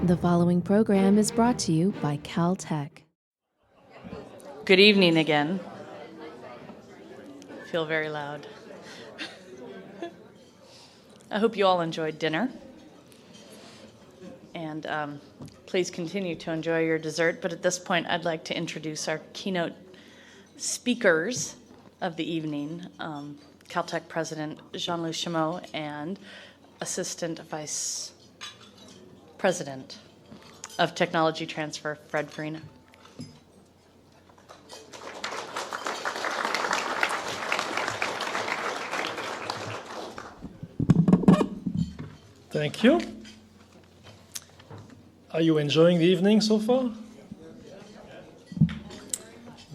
The following program is brought to you by Caltech. Good evening again. I feel very loud. I hope you all enjoyed dinner. And please continue to enjoy your dessert. But at this point, I'd like to introduce our keynote speakers of the evening, Caltech President Jean-Louis Chameau and Assistant Vice President of Technology Transfer, Fred Farina. Thank you. Are you enjoying the evening so far?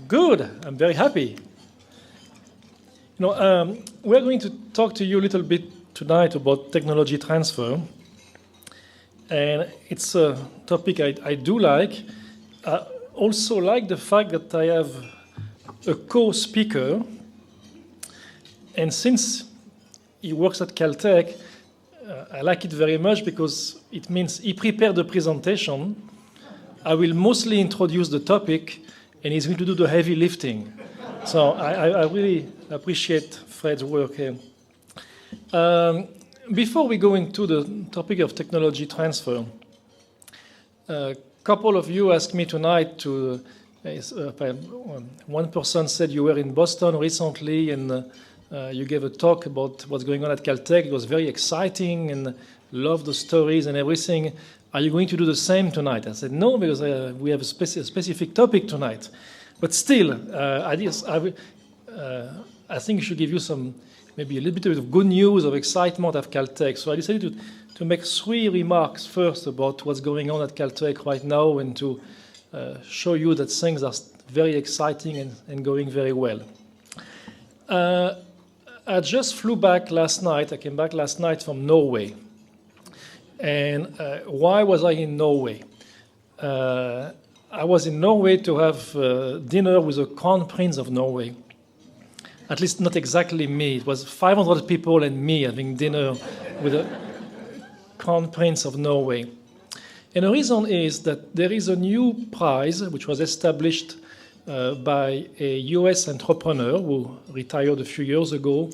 Good. I'm very happy. We're going to talk to you a little bit tonight about technology transfer. And it's a topic I do like. I also like the fact that I have a co-speaker. And since he works at Caltech, I like it very much because it means he prepared the presentation. I will mostly introduce the topic, and he's going to do the heavy lifting. So I really appreciate Fred's work here. Before we go into the topic of technology transfer, a couple of you asked me tonight one person said you were in Boston recently and you gave a talk about what's going on at Caltech. It was very exciting and loved the stories and everything. Are you going to do the same tonight? I said, no, because we have a specific topic tonight. But still, I think I should give you maybe a little bit of good news, of excitement at Caltech. So I decided to make 3 remarks first about what's going on at Caltech right now and to show you that things are very exciting and going very well. I just flew back last night. I came back last night from Norway. And why was I in Norway? I was in Norway to have dinner with the Crown Prince of Norway. At least not exactly me. It was 500 people and me having dinner with the Crown Prince of Norway. And the reason is that there is a new prize which was established by a US entrepreneur who retired a few years ago,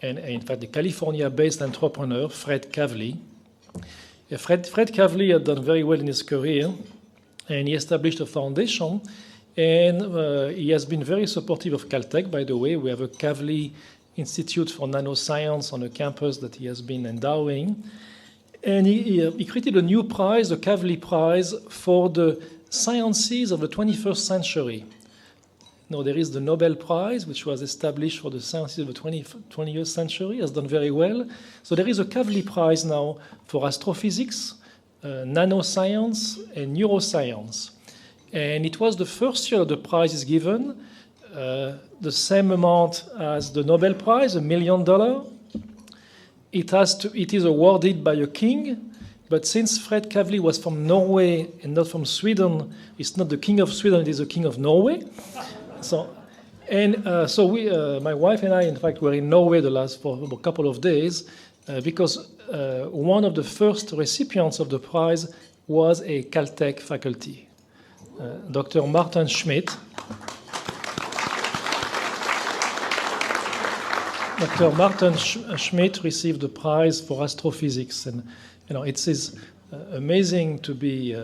and in fact, a California-based entrepreneur, Fred Kavli. Fred Kavli had done very well in his career, and he established a foundation, and he has been very supportive of Caltech, by the way. We have a Kavli Institute for Nanoscience on a campus that he has been endowing. And he created a new prize, the Kavli Prize, for the sciences of the 21st century. Now, there is the Nobel Prize, which was established for the sciences of the 20th century, has done very well. So there is a Kavli Prize now for astrophysics, nanoscience, and neuroscience. And it was the first year the prize is given, the same amount as the Nobel Prize, $1 million. It is awarded by a king, but since Fred Kavli was from Norway and not from Sweden, it's not the king of Sweden, it is the king of Norway. So my wife and I, in fact, were in Norway for a couple of days because one of the first recipients of the prize was a Caltech faculty, Dr. Martin Schmidt. Dr. Martin Schmidt received the prize for astrophysics, and it is amazing to be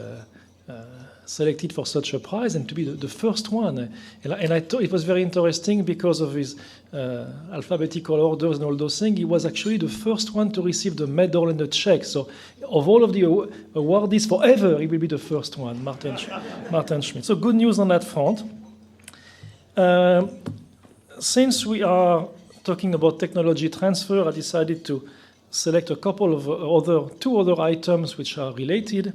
selected for such a prize and to be the first one. And I thought it was very interesting because of his alphabetical orders and all those things. He was actually the first one to receive the medal and the check. So of all of the awardees forever, he will be the first one, Martin Schmidt. So good news on that front. Since we are talking about technology transfer, I decided to select a couple of two other items which are related.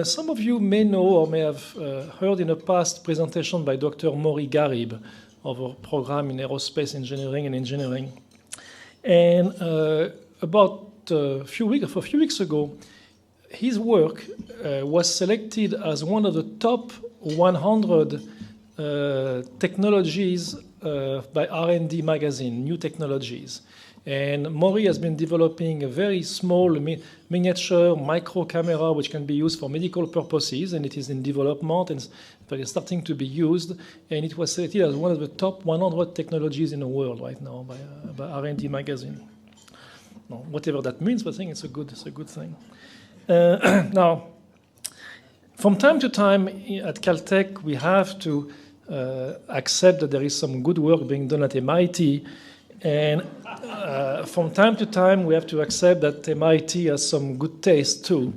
Some of you may know or may have heard in a past presentation by Dr. Maury Garib of a program in aerospace engineering and engineering. And about a few weeks ago, his work was selected as one of the top 100 technologies by R&D magazine, New Technologies. And Maury has been developing a very small miniature micro camera which can be used for medical purposes, and it is in development and it's starting to be used. And it was selected as one of the top 100 technologies in the world right now by R&D magazine. No, whatever that means, but I think it's a good thing. Now, from time to time at Caltech, we have to accept that there is some good work being done at MIT. And from time to time, we have to accept that MIT has some good taste too.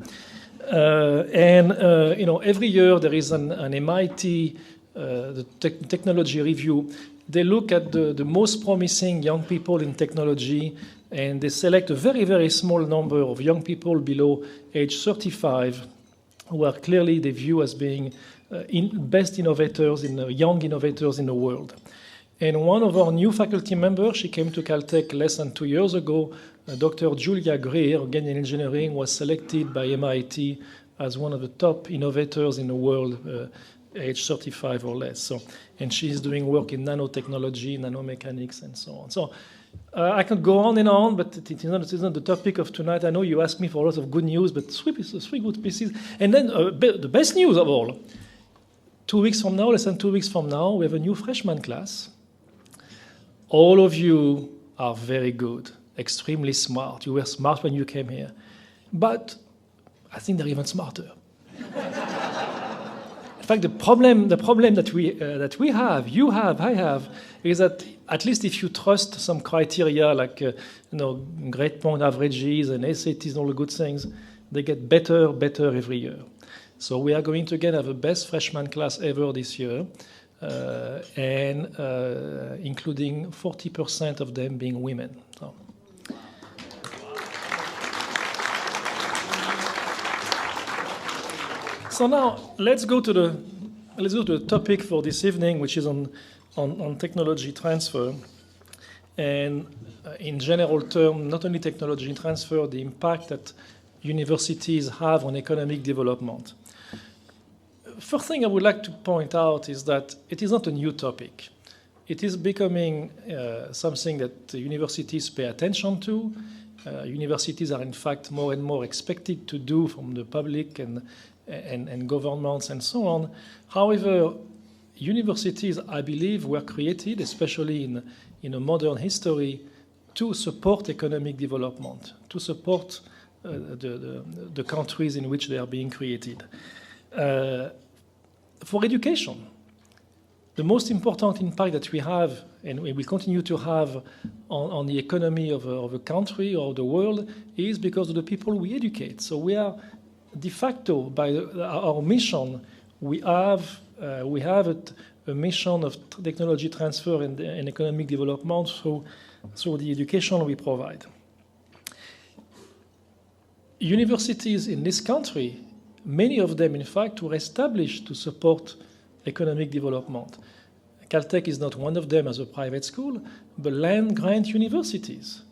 Every year there is an MIT the technology review. They look at the most promising young people in technology, and they select a very, very small number of young people below age 35 who are clearly they view as being best innovators, young innovators in the world. And one of our new faculty members, she came to Caltech less than 2 years ago, Dr. Julia Greer, again in engineering, was selected by MIT as one of the top innovators in the world, age 35 or less. And she's doing work in nanotechnology, nanomechanics, and so on. So I could go on and on, but it is not the topic of tonight. I know you asked me for a lot of good news, but three good pieces. And then the best news of all, 2 weeks from now, less than 2 weeks from now, we have a new freshman class. All of you are very good, extremely smart. You were smart when you came here. But I think they're even smarter. In fact, the problem that we have, you have, I have, is that at least if you trust some criteria like grade point averages and SATs and all the good things, they get better every year. So we are going to again have the best freshman class ever this year, and including 40% of them being women. So now let's go to the topic for this evening, which is on technology transfer, and in general terms, not only technology transfer, the impact that universities have on economic development. First thing I would like to point out is that it is not a new topic. It is becoming something that universities pay attention to. Universities are in fact more and more expected to do from the public and governments and so on. However, universities, I believe, were created, especially in a modern history, to support economic development, to support the countries in which they are being created. For education, the most important impact that we have, and we will continue to have on the economy of a country or the world, is because of the people we educate. So we are de facto, by our mission, we have a mission of technology transfer and economic development through the education we provide. Universities in this country, many of them, in fact, were established to support economic development. Caltech is not one of them as a private school, but land-grant universities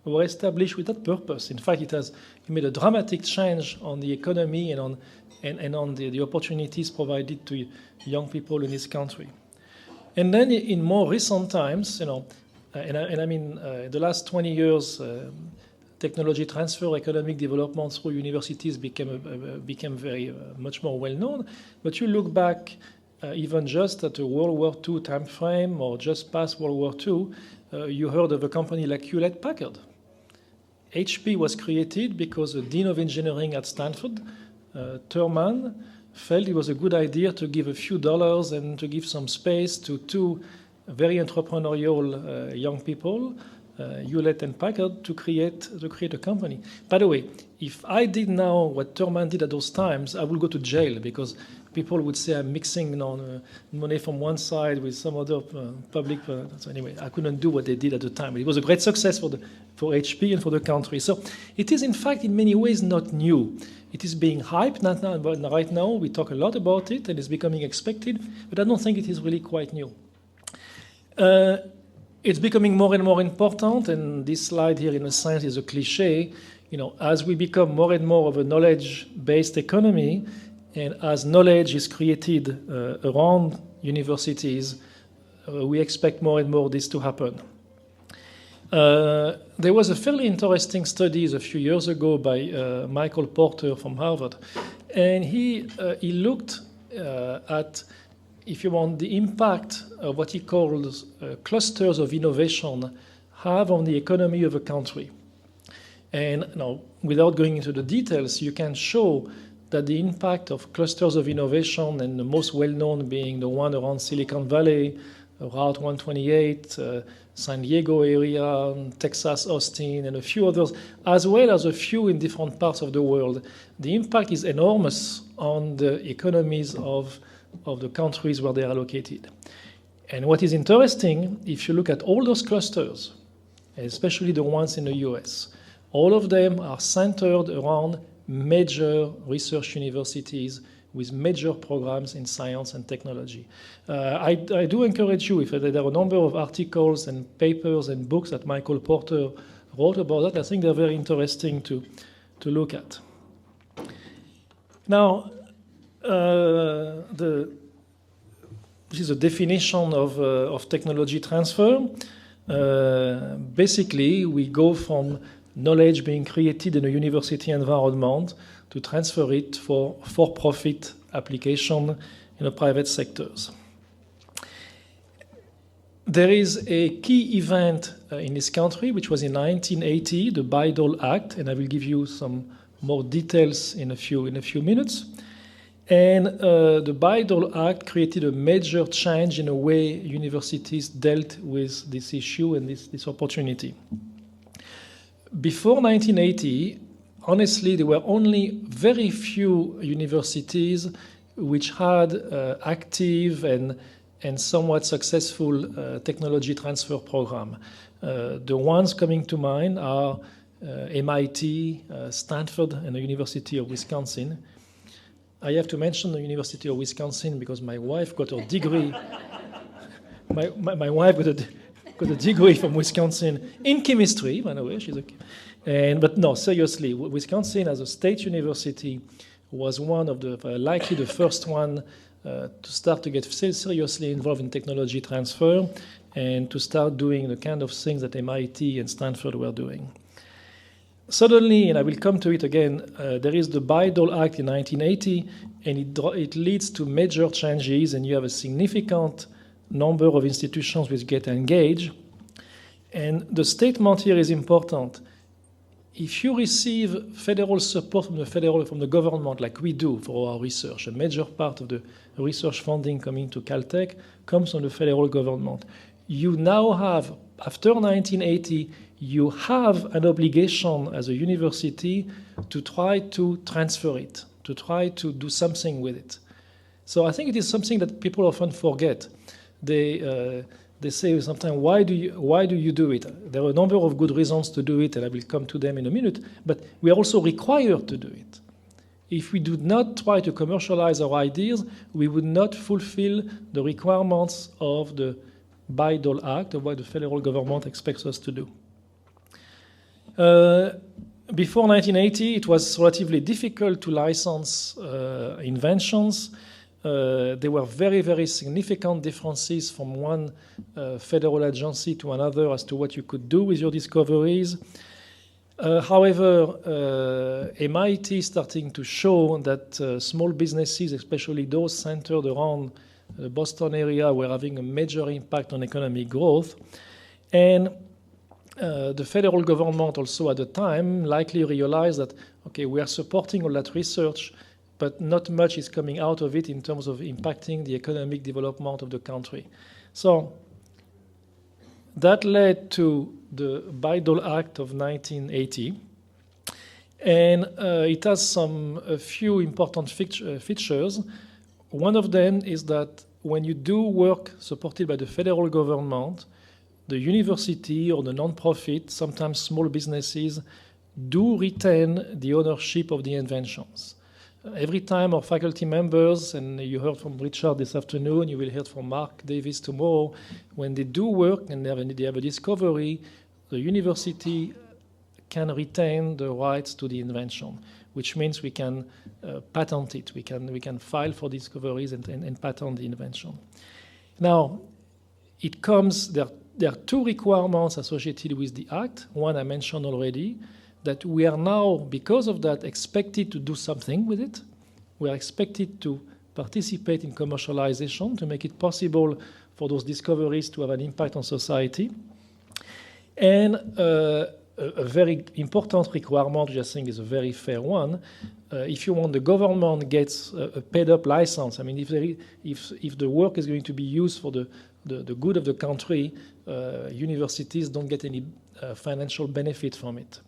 were established with that purpose. In fact, it made a dramatic change on the economy and on the opportunities provided to young people in this country. And then in more recent times, the last 20 years, technology transfer, economic development through universities became very much more well known. But you look back even just at the World War II time frame or just past World War II, you heard of a company like Hewlett-Packard. HP was created because the Dean of Engineering at Stanford, Thurman, felt it was a good idea to give a few dollars and to give some space to two very entrepreneurial young people, Hewlett and Packard, to create a company. By the way, if I did now what Thurman did at those times, I would go to jail because people would say I'm mixing money from one side with some other public. So anyway, I couldn't do what they did at the time. It was a great success for HP and for the country. So it is, in fact, in many ways not new. It is being hyped right now. We talk a lot about it, and it's becoming expected, but I don't think it is really quite new. It's becoming more and more important, and this slide here, in a sense, is a cliche. As we become more and more of a knowledge-based economy, and as knowledge is created around universities, we expect more and more this to happen. There was a fairly interesting study a few years ago by Michael Porter from Harvard, and he looked at, if you want, the impact of what he calls clusters of innovation have on the economy of a country. And now, without going into the details, you can show that the impact of clusters of innovation, and the most well-known being the one around Silicon Valley, Route 128, San Diego area, Texas, Austin, and a few others, as well as a few in different parts of the world. The impact is enormous on the economies of the countries where they are located. And what is interesting, if you look at all those clusters, especially the ones in the US, all of them are centered around major research universities with major programs in science and technology. I do encourage you, if there are a number of articles and papers and books that Michael Porter wrote about that, I think they're very interesting to look at. Now, this is a definition of technology transfer. Basically, we go from knowledge being created in a university environment to transfer it for-profit application in the private sectors. There is a key event in this country, which was in 1980, the Bayh-Dole Act, and I will give you some more details in a few minutes. And the Bayh-Dole Act created a major change in the way universities dealt with this issue and this opportunity. Before 1980, honestly, there were only very few universities which had active and somewhat successful technology transfer program. The ones coming to mind are MIT, Stanford, and the University of Wisconsin. I have to mention the University of Wisconsin because my wife got a degree. my wife got a degree from Wisconsin in chemistry, by the way. But no, seriously, Wisconsin as a state university was one of likely the first one to start to get seriously involved in technology transfer and to start doing the kind of things that MIT and Stanford were doing. Suddenly, and I will come to it again, there is the Bayh-Dole Act in 1980, and it leads to major changes, and you have a significant number of institutions which get engaged. And the statement here is important. If you receive federal support from the government, like we do for our research, a major part of the research funding coming to Caltech comes from the federal government. You now have, after 1980, you have an obligation as a university to try to transfer it, to try to do something with it. So I think it is something that people often forget. They say sometimes, why do you do it? There are a number of good reasons to do it, and I will come to them in a minute, but we are also required to do it. If we do not try to commercialize our ideas, we would not fulfill the requirements of the Bayh-Dole Act, of what the federal government expects us to do. Before 1980, it was relatively difficult to license inventions. There were very, very significant differences from one federal agency to another as to what you could do with your discoveries. However, MIT is starting to show that small businesses, especially those centered around the Boston area, were having a major impact on economic growth. And the federal government also at the time likely realized that, okay, we are supporting all that research, but not much is coming out of it in terms of impacting the economic development of the country. So that led to the Bayh-Dole Act of 1980. And it has a few important features. One of them is that when you do work supported by the federal government, the university or the nonprofit, sometimes small businesses, do retain the ownership of the inventions. Every time our faculty members, and you heard from Richard this afternoon, you will hear from Mark Davis tomorrow, when they do work and they have a discovery, the university can retain the rights to the invention, which means we can patent it. We can file for discoveries and patent the invention. Now, it there are two requirements associated with the Act. One I mentioned already, that we are now, because of that, expected to do something with it. We are expected to participate in commercialization to make it possible for those discoveries to have an impact on society. And a very important requirement, which I think is a very fair one, if you want, the government gets a paid-up license. I mean, if the work is going to be used for the good of the country, universities don't get any financial benefit from it.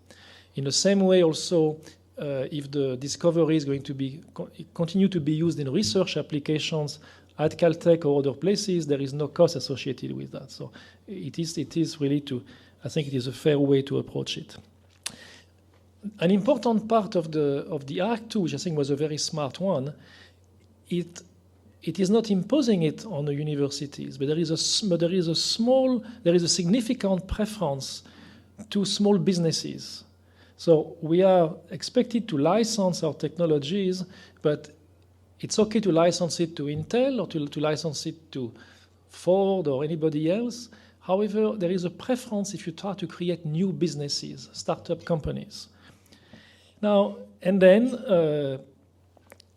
In the same way, also, if the discovery is going to be continue to be used in research applications at Caltech or other places, there is no cost associated with that. So it is really I think it is a fair way to approach it. An important part of the Act too, which I think was a very smart one, it is not imposing it on the universities, but there is a significant preference to small businesses. So we are expected to license our technologies, but it's okay to license it to Intel or to license it to Ford or anybody else. However, there is a preference if you try to create new businesses, startup companies. Now, and then,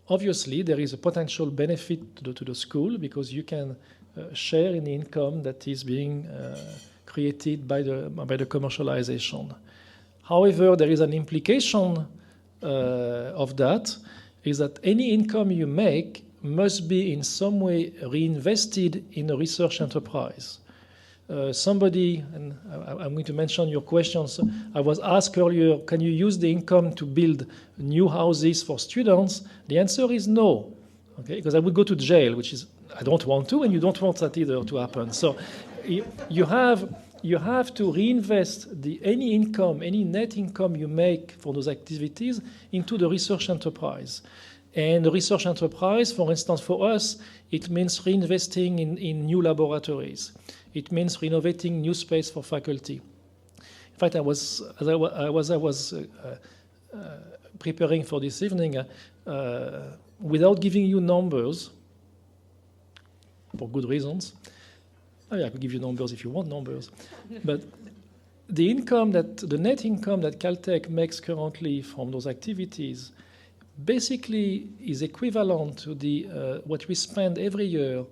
obviously, there is a potential benefit to the school because you can share in the income that is being created by the commercialization. However, there is an implication of that, is that any income you make must be in some way reinvested in a research enterprise. Somebody, and I'm going to mention your questions, I was asked earlier, can you use the income to build new houses for students? The answer is no, okay? Because I would go to jail, which is, I don't want to, and you don't want that either to happen. So you have to reinvest any income, any net income you make for those activities into the research enterprise. And the research enterprise, for instance, for us, it means reinvesting in new laboratories. It means renovating new space for faculty. In fact, as I was preparing for this evening, without giving you numbers, for good reasons, I could give you numbers if you want numbers, but the net income that Caltech makes currently from those activities basically is equivalent to what we spend every year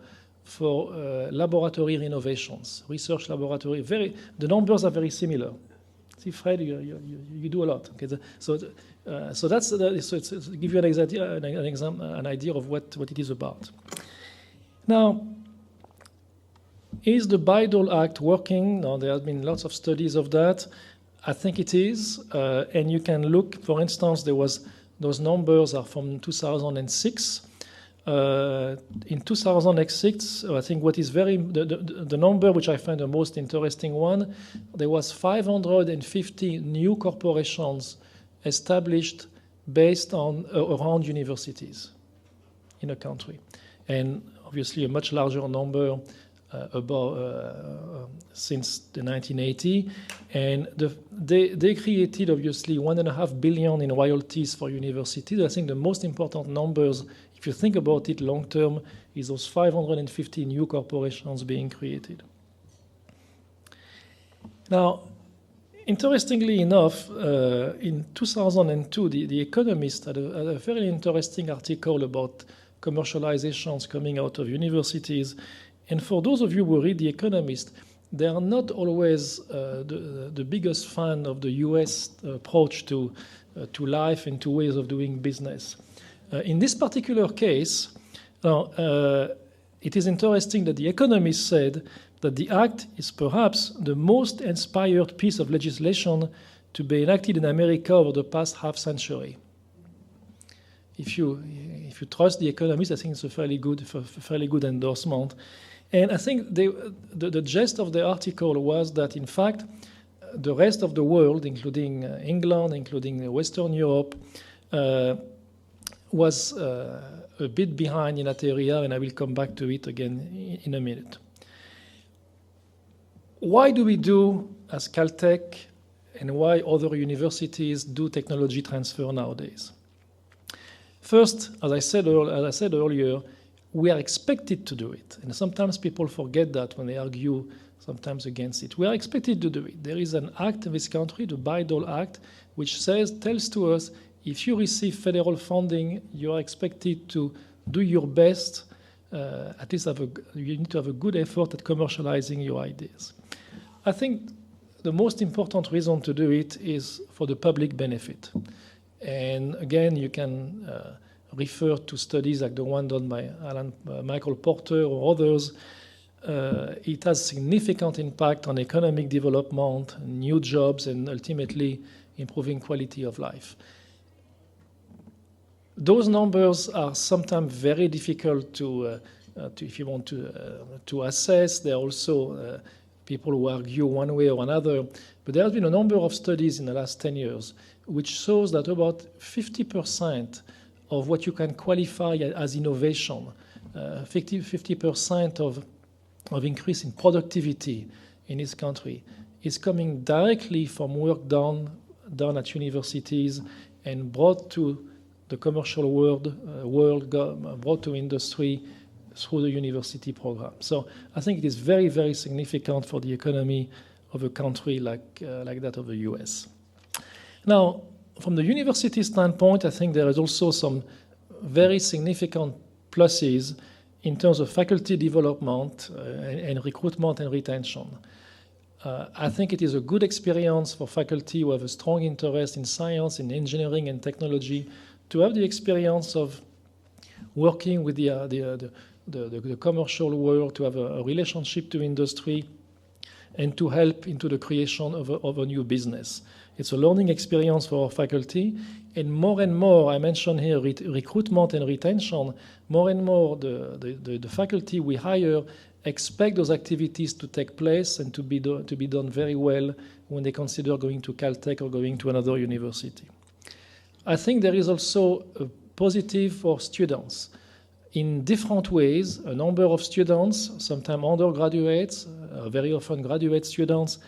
for laboratory renovations, research laboratory. The numbers are very similar. See, Fred, you do a lot. Okay, so to give you an idea of what it is about. Now, is the Bayh-Dole Act working? Now, there have been lots of studies of that. I think it is, and you can look. For instance, those numbers are from 2006. In 2006, I think what is the number which I find the most interesting one, there was 550 new corporations established based on around universities in a country, and obviously a much larger number since the 1980, and they created obviously $1.5 billion in royalties for universities. I think the most important numbers, if you think about it long term, is those 550 new corporations being created. Now, interestingly enough, in 2002, The Economist had a very interesting article about commercializations coming out of universities. And for those of you who read The Economist, they are not always the biggest fan of the US approach to life and to ways of doing business. In this particular case, it is interesting that The Economist said that the Act is perhaps the most inspired piece of legislation to be enacted in America over the past half century. If you trust The Economist, I think it's a fairly good endorsement. And I think the gist of the article was that, in fact, the rest of the world, including England, including Western Europe, was a bit behind in that area, and I will come back to it again in a minute. Why do we do, as Caltech, and why other universities do technology transfer nowadays? First, as I said earlier, we are expected to do it. And sometimes people forget that when they argue sometimes against it. We are expected to do it. There is an act in this country, the Bayh-Dole Act, which tells to us if you receive federal funding, you are expected to do your best. At least you need to have a good effort at commercializing your ideas. I think the most important reason to do it is for the public benefit. And again, you can refer to studies like the one done by Michael Porter or others. It has significant impact on economic development, new jobs, and ultimately improving quality of life. Those numbers are sometimes very difficult to if you want to assess. There are also people who argue one way or another. But there has been a number of studies in the last 10 years which shows that about 50% of what you can qualify as innovation, 50% of increase in productivity in this country is coming directly from work done at universities and brought to the commercial world, brought to industry through the university program. So I think it is very, very significant for the economy of a country like that of the US. Now, from the university standpoint, I think there is also some very significant pluses in terms of faculty development and recruitment and retention. I think it is a good experience for faculty who have a strong interest in science, in engineering and technology, to have the experience of working with the commercial world, to have a relationship to industry, and to help into the creation of a new business. It's a learning experience for our faculty, and more, I mentioned here recruitment and retention, more and more the faculty we hire expect those activities to take place and to be done very well when they consider going to Caltech or going to another university. I think there is also a positive for students. In different ways, a number of students, sometimes undergraduates, very often graduate students,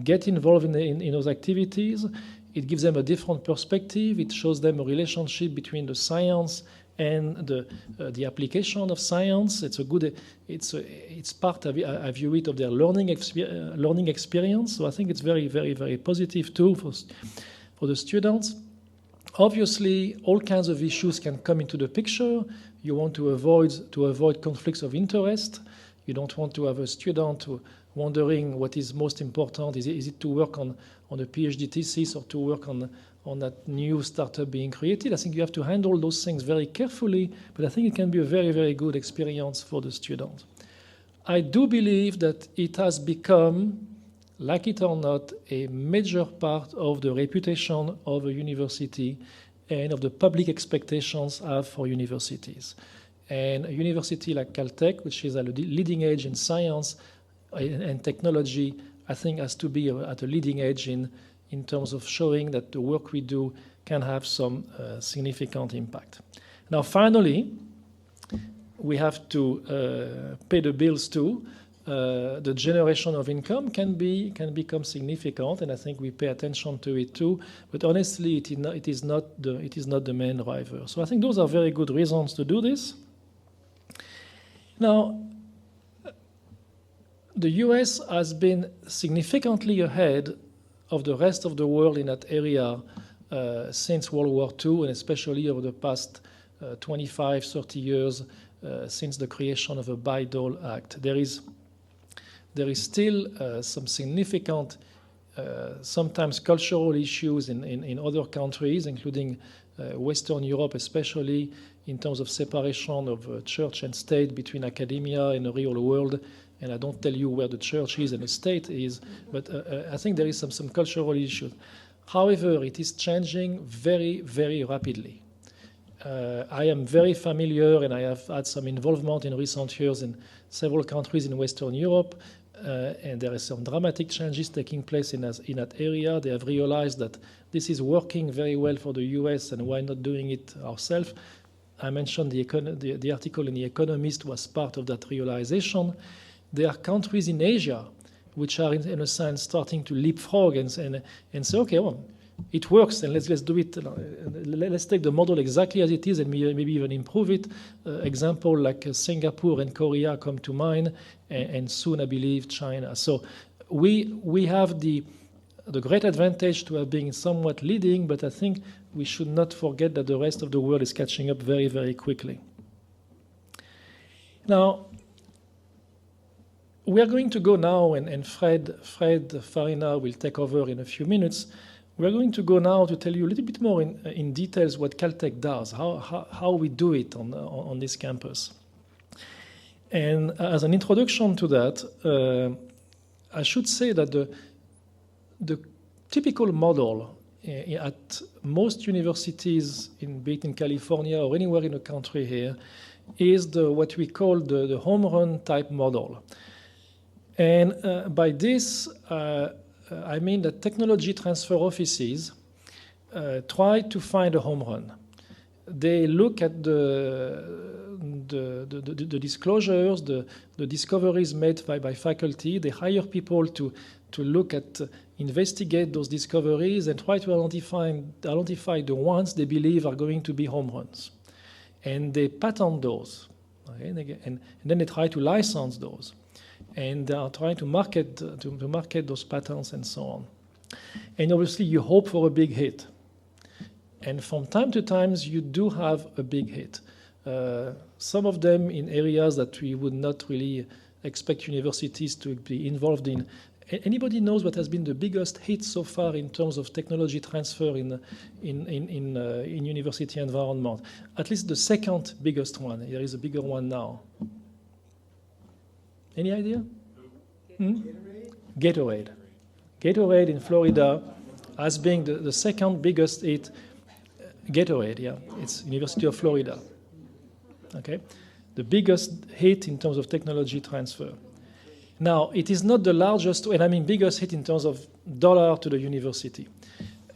get involved in those activities. It gives them a different perspective. It shows them a relationship between the science and the application of science. It's part of, I view it, of their learning experience. So I think it's very, very, very positive too for the students. Obviously, all kinds of issues can come into the picture. You want to avoid conflicts of interest. You don't want to have a student wondering what is most important. Is it to work on a PhD thesis or to work on that new startup being created? I think you have to handle those things very carefully, but I think it can be a very, very good experience for the student. I do believe that it has become, like it or not, a major part of the reputation of a university and of the public expectations have for universities. And a university like Caltech, which is at a leading edge in science and technology, I think has to be at a leading edge in terms of showing that the work we do can have some significant impact. Now, finally, we have to pay the bills too. The generation of income can become significant, and I think we pay attention to it too. But honestly, it is not the main driver. So I think those are very good reasons to do this. Now, the US has been significantly ahead of the rest of the world in that area since World War II, and especially over the past 25, 30 years since the creation of the Bayh-Dole Act. There is still some significant, sometimes cultural issues in other countries, including Western Europe especially, in terms of separation of church and state between academia and the real world. And I don't tell you where the church is and the state is, but I think there is some cultural issues. However, it is changing very, very rapidly. I am very familiar, and I have had some involvement in recent years in several countries in Western Europe, and there are some dramatic changes taking place in that area. They have realized that this is working very well for the US, and why not doing it ourselves? I mentioned the article in The Economist was part of that realization. There are countries in Asia which are, in a sense, starting to leapfrog and say, okay, well, it works, and let's do it. Let's take the model exactly as it is, and maybe even improve it. Example like Singapore and Korea come to mind, and soon I believe China. So we have the great advantage to have been somewhat leading, but I think we should not forget that the rest of the world is catching up very, very quickly. Now, we are going to go now, and Fred Farina will take over in a few minutes. We are going to go now to tell you a little bit more in details what Caltech does, how we do it on this campus. And as an introduction to that, I should say that the typical model at most universities, be it in California or anywhere in the country here, is what we call the home run type model. And by this, I mean that technology transfer offices try to find a home run. They look at the disclosures, the discoveries made by faculty. They hire people to look at, investigate those discoveries and try to identify the ones they believe are going to be home runs. And they patent those, okay? And then they try to license those. And they are trying to market those patents and so on. And obviously, you hope for a big hit. And from time to time, you do have a big hit. Some of them in areas that we would not really expect universities to be involved in. Anybody knows what has been the biggest hit so far in terms of technology transfer in university environment? At least the second biggest one. There is a bigger one now. Any idea? Gatorade. Gatorade in Florida as being the second biggest hit. Gatorade, yeah, it's University of Florida. Okay, the biggest hit in terms of technology transfer. Now, it is not the largest, and I mean biggest hit in terms of dollar to the university.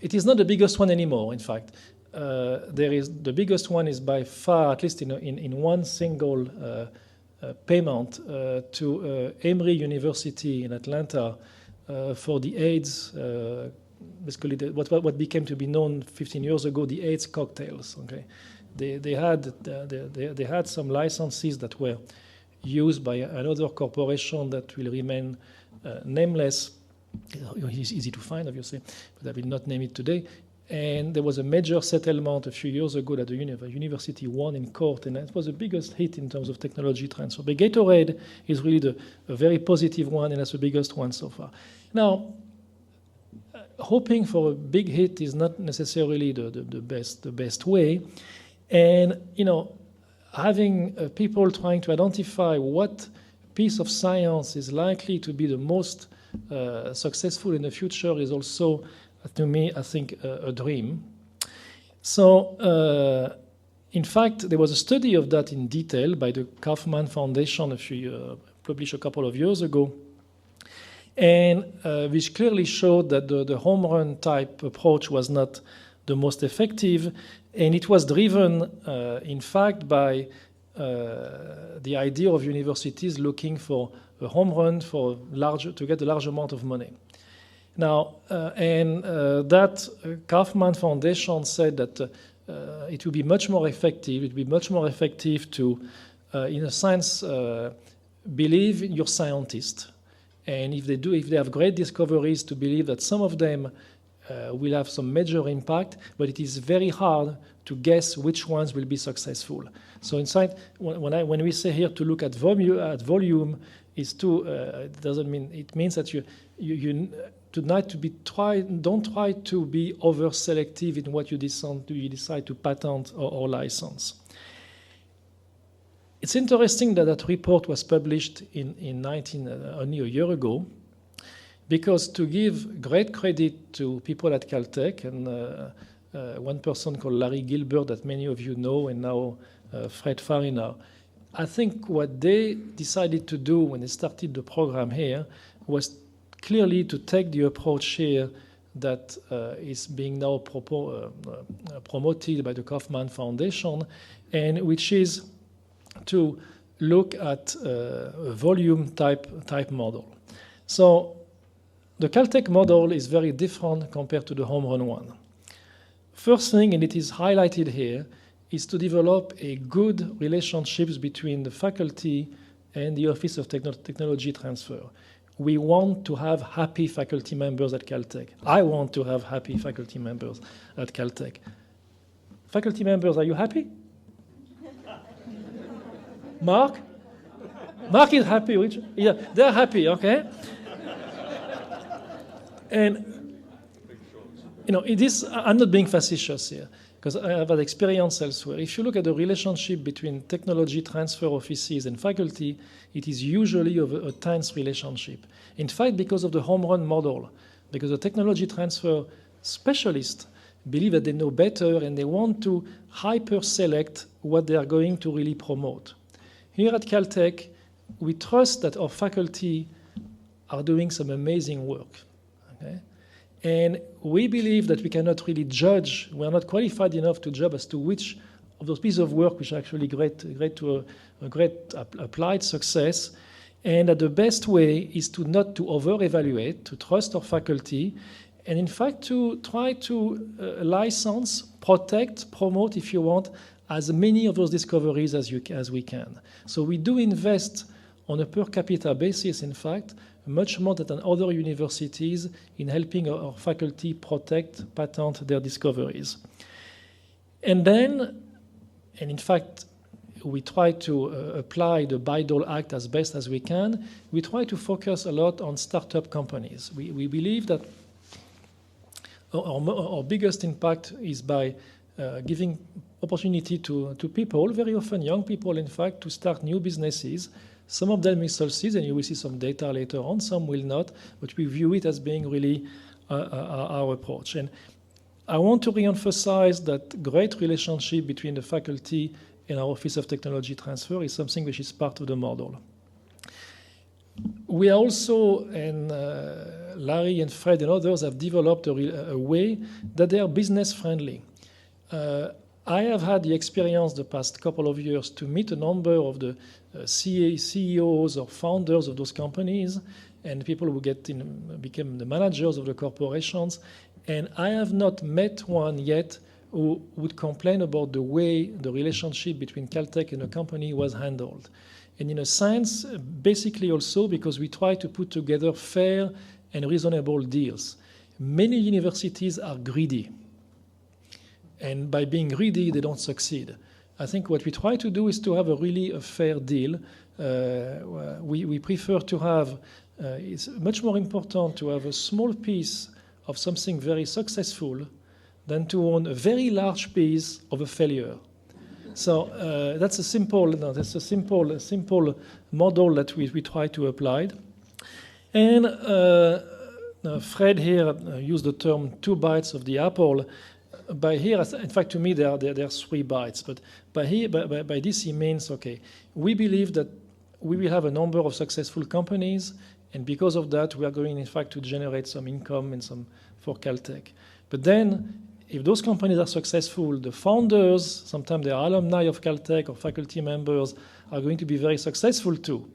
It is not the biggest one anymore, in fact. The biggest one is by far, at least in one single payment to Emory University in Atlanta for the AIDS, basically what became to be known 15 years ago, the AIDS cocktails. Okay, they had some licenses that were used by another corporation that will remain nameless. It's easy to find, obviously, but I will not name it today. And there was a major settlement a few years ago that the university won in court, and that was the biggest hit in terms of technology transfer. But Gatorade is really a very positive one, and that's the biggest one so far. Now, hoping for a big hit is not necessarily the best way, and having people trying to identify what piece of science is likely to be the most successful in the future is also, to me, I think, a dream. So, in fact, there was a study of that in detail by the Kaufman Foundation published a couple of years ago, and which clearly showed that the home run type approach was not the most effective, and it was driven, in fact, by the idea of universities looking for a home run to get a large amount of money. Now, that Kaufman Foundation said that it would be much more effective. It would be much more effective to, in a sense, believe in your scientists, and if they have great discoveries, to believe that some of them will have some major impact, but it is very hard to guess which ones will be successful. So, inside, when we say here to look at volume, it doesn't mean, it means that you don't try to be over selective in what you decide to patent or license. It's interesting that report was published only a year ago, because to give great credit to people at Caltech, and one person called Larry Gilbert that many of you know, and now Fred Farina, I think what they decided to do when they started the program here was clearly to take the approach here that is being now promoted by the Kaufman Foundation, and which is to look at a volume type model. So The Caltech model is very different compared to the home run one. First thing, and it is highlighted here, is to develop a good relationships between the faculty and the Office of Technology Transfer. We want to have happy faculty members at Caltech. I want to have happy faculty members at Caltech. Faculty members, are you happy? Mark? Mark is happy. Yeah, they're happy, okay? And, I'm not being facetious here, because I have had experience elsewhere. If you look at the relationship between technology transfer offices and faculty, it is usually of a tense relationship. In fact, because of the home run model, because the technology transfer specialists believe that they know better and they want to hyper-select what they are going to really promote. Here at Caltech, we trust that our faculty are doing some amazing work. Okay? And we believe that we cannot really judge, we are not qualified enough to judge as to which of those pieces of work which are actually great to a great applied success, and that the best way is to not to over-evaluate, to trust our faculty, and in fact to try to license, protect, promote, if you want, as many of those discoveries as we can. So we do invest on a per capita basis, in fact, much more than other universities in helping our faculty protect, patent their discoveries. And in fact, we try to apply the Bayh-Dole Act as best as we can. We try to focus a lot on startup companies. We believe that our biggest impact is by giving opportunity to people, very often young people, in fact, to start new businesses. Some of them will succeed, and you will see some data later on. Some will not, but we view it as being really our approach. And I want to reemphasize that great relationship between the faculty and our Office of Technology Transfer is something which is part of the model. We also, and Larry and Fred and others have developed a way that they are business friendly. I have had the experience the past couple of years to meet a number of the CEOs or founders of those companies and people who became the managers of the corporations. And I have not met one yet who would complain about the way the relationship between Caltech and the company was handled. And in a sense, basically also because we try to put together fair and reasonable deals. Many universities are greedy. And by being greedy, they don't succeed. I think what we try to do is to have a fair deal. We prefer to have, it's much more important to have a small piece of something very successful than to own a very large piece of a failure. So that's a simple model that we try to apply. And Fred here used the term 2 bites of the apple. By here, in fact, to me, there are 3 bites. But by this, he means, okay, we believe that we will have a number of successful companies, and because of that, we are going, in fact, to generate some income and some for Caltech. But then, if those companies are successful, the founders, sometimes they are alumni of Caltech or faculty members, are going to be very successful too.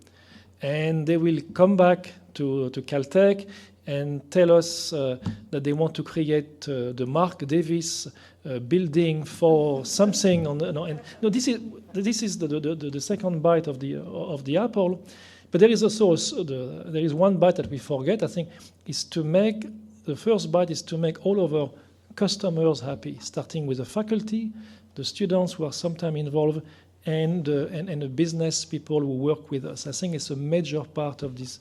And they will come back to Caltech and tell us that they want to create the Mark Davis building for something on the, this is the second bite of the apple, but there is also there is one bite that we forget. I think is to make the first bite is to make all of our customers happy, starting with the faculty, the students who are sometimes involved, and the business people who work with us. I think it's a major part of this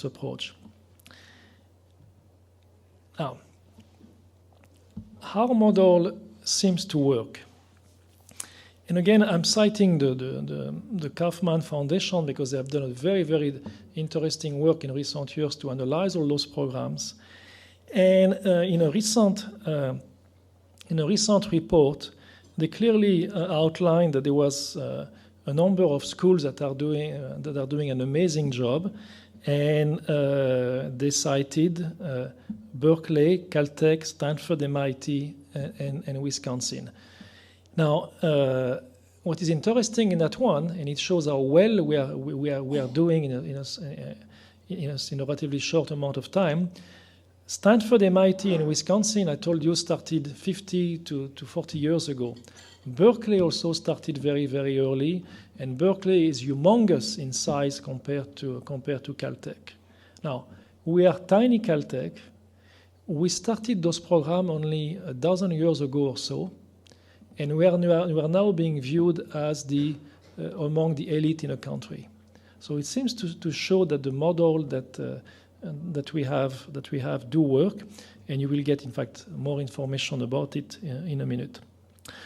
approach. Now, our model seems to work. And again, I'm citing the Kaufman Foundation because they have done a very, very interesting work in recent years to analyze all those programs. And in a recent report, they clearly outlined that there was a number of schools that are doing an amazing job, and they cited Berkeley, Caltech, Stanford, MIT, and Wisconsin. Now, what is interesting in that one, and it shows how well we are doing in a relatively short amount of time. Stanford, MIT, and Wisconsin, I told you, started 50 to 40 years ago. Berkeley also started very, very early, and Berkeley is humongous in size compared to Caltech. Now, we are tiny Caltech. We started those programs only a dozen years ago or so, and we are now being viewed as among the elite in a country. So it seems to show that the model that we have do work, and you will get, in fact, more information about it in a minute.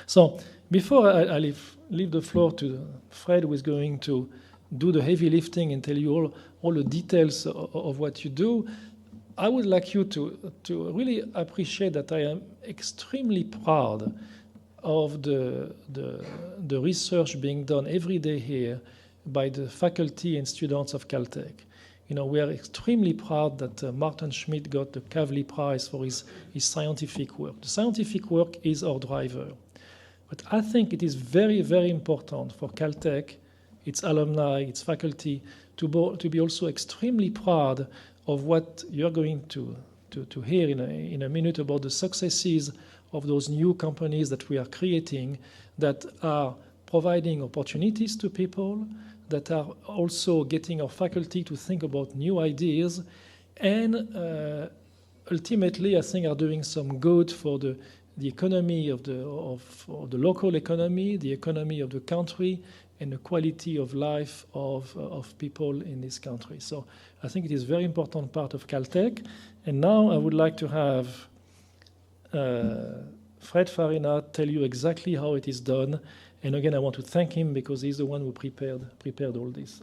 So before I leave the floor to Fred, who is going to do the heavy lifting and tell you all the details of what you do, I would like you to really appreciate that I am extremely proud of the research being done every day here by the faculty and students of Caltech. We are extremely proud that Martin Schmidt got the Kavli Prize for his scientific work. The scientific work is our driver. But I think it is very, very important for Caltech, its alumni, its faculty, to be also extremely proud of what you're going to hear in a minute about the successes of those new companies that we are creating that are providing opportunities to people, that are also getting our faculty to think about new ideas, and ultimately, I think, are doing some good for the economy of the local economy, the economy of the country, and the quality of life of people in this country. So I think it is a very important part of Caltech. And now I would like to have Fred Farina tell you exactly how it is done. And again, I want to thank him because he's the one who prepared all this.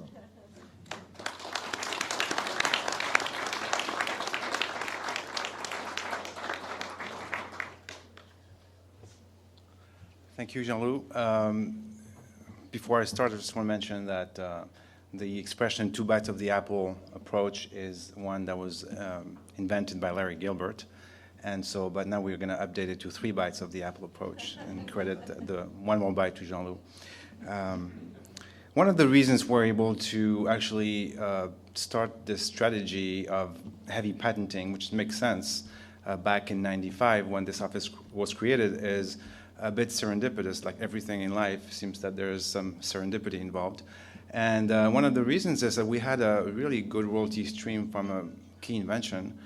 Thank you, Jean-Loup. Before I start, I just want to mention that the expression 2 bites of the apple approach is one that was invented by Larry Gilbert. But now we're going to update it to 3 bites of the apple approach and credit the one more bite to Jean-Loup. One of the reasons we're able to actually start this strategy of heavy patenting, which makes sense back in '95 when this office was created, is a bit serendipitous. Like everything in life, seems that there is some serendipity involved. And one of the reasons is that we had a really good royalty stream from a key invention,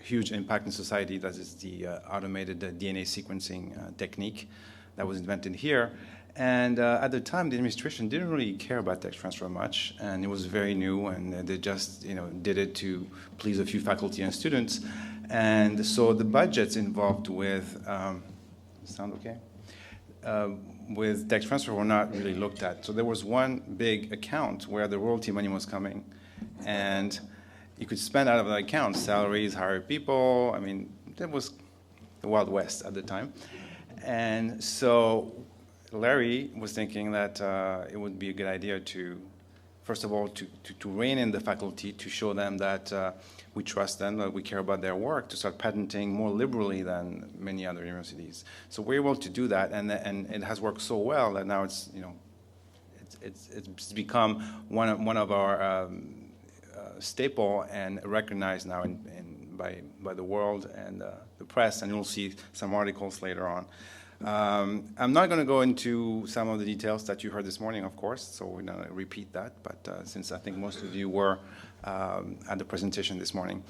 huge impact in society. That is the automated DNA sequencing technique that was invented here. And at the time, the administration didn't really care about tech transfer much, and it was very new, and they just did it to please a few faculty and students. And so the budgets involved with sound okay? With tech transfer were not really looked at. So there was one big account where the royalty money was coming, and you could spend out of that account salaries, hire people. I mean, that was the Wild West at the time. And so Larry was thinking that it would be a good idea to, first of all, to rein in the faculty, to show them that we trust them, that we care about their work, to start patenting more liberally than many other universities. So we're able to do that, and it has worked so well that now it's become one of our staple and recognized now by the world and the press, and you'll see some articles later on. I'm not going to go into some of the details that you heard this morning, of course, so we're going to repeat that, but since I think most of you were at the presentation this morning,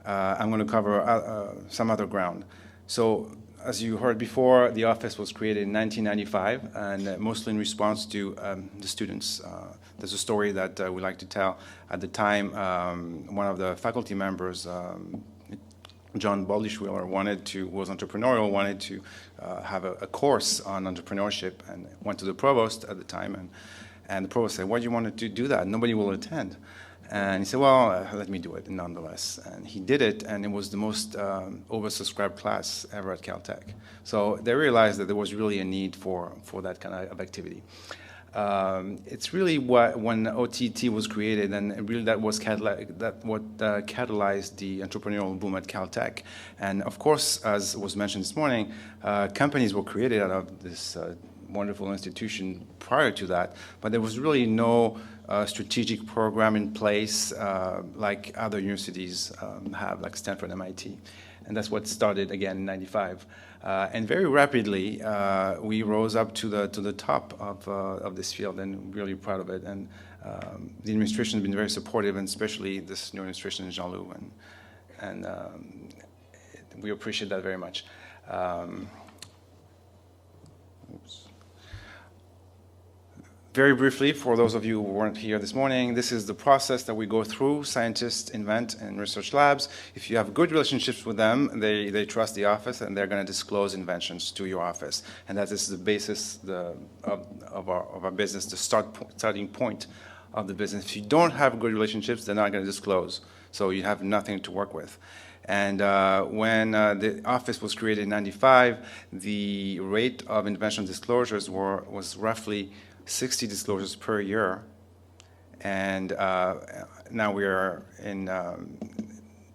I'm going to cover some other ground. So, as you heard before, the office was created in 1995, and mostly in response to the students. There's a story that we like to tell. At the time, one of the faculty members, John Baldischwiller, was entrepreneurial, wanted to have a course on entrepreneurship, and went to the provost at the time, and the provost said, "Why do you want to do that? Nobody will attend." And he said, "Well, let me do it nonetheless." And he did it, and it was the most oversubscribed class ever at Caltech. So they realized that there was really a need for that kind of activity. It's really when OTT was created, and really that was catalyzed the entrepreneurial boom at Caltech. And of course, as was mentioned this morning, companies were created out of this wonderful institution prior to that, but there was really no strategic program in place like other universities have, like Stanford, MIT. And that's what started again in '95. And very rapidly, we rose up to the top of this field, and I'm really proud of it. And the administration has been very supportive, and especially this new administration, Jean-Loup, and we appreciate that very much. Oops. Very briefly, for those of you who weren't here this morning, this is the process that we go through. Scientists invent in research labs. If you have good relationships with them, they trust the office, and they're going to disclose inventions to your office. And that is the basis of our business, the starting point of the business. If you don't have good relationships, they're not going to disclose. So you have nothing to work with. And when the office was created in '95, the rate of invention disclosures was roughly 60 disclosures per year. And now we are in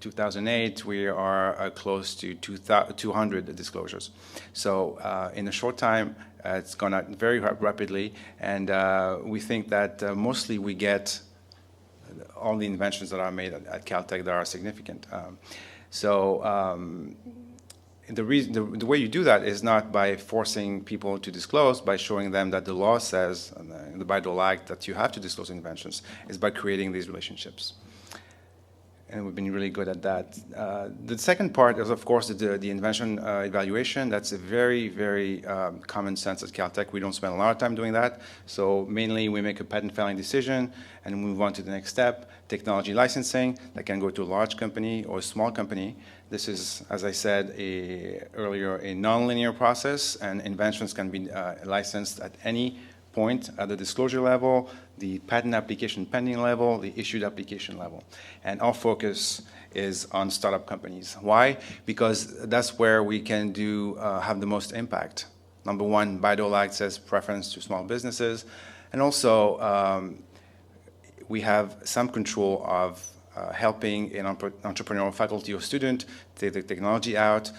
2008, we are close to 200 disclosures. So in a short time, it's gone out very rapidly. And we think that mostly we get all the inventions that are made at Caltech that are significant. The way you do that is not by forcing people to disclose, by showing them that the law says, in the Bayh-Dole Act, that you have to disclose inventions, is by creating these relationships. And we've been really good at that. The second part is, of course, the invention evaluation. That's a very, very common sense at Caltech. We don't spend a lot of time doing that. So mainly we make a patent filing decision and move on to the next step. Technology licensing, that can go to a large company or a small company. This is, as I said earlier, a nonlinear process, and inventions can be licensed at any point at the disclosure level, the patent application pending level, the issued application level. And our focus is on startup companies. Why? Because that's where we can have the most impact. Number one, Bayh-Dole Act says preference to small businesses. And also, we have some control of helping an entrepreneurial faculty or student take the technology out,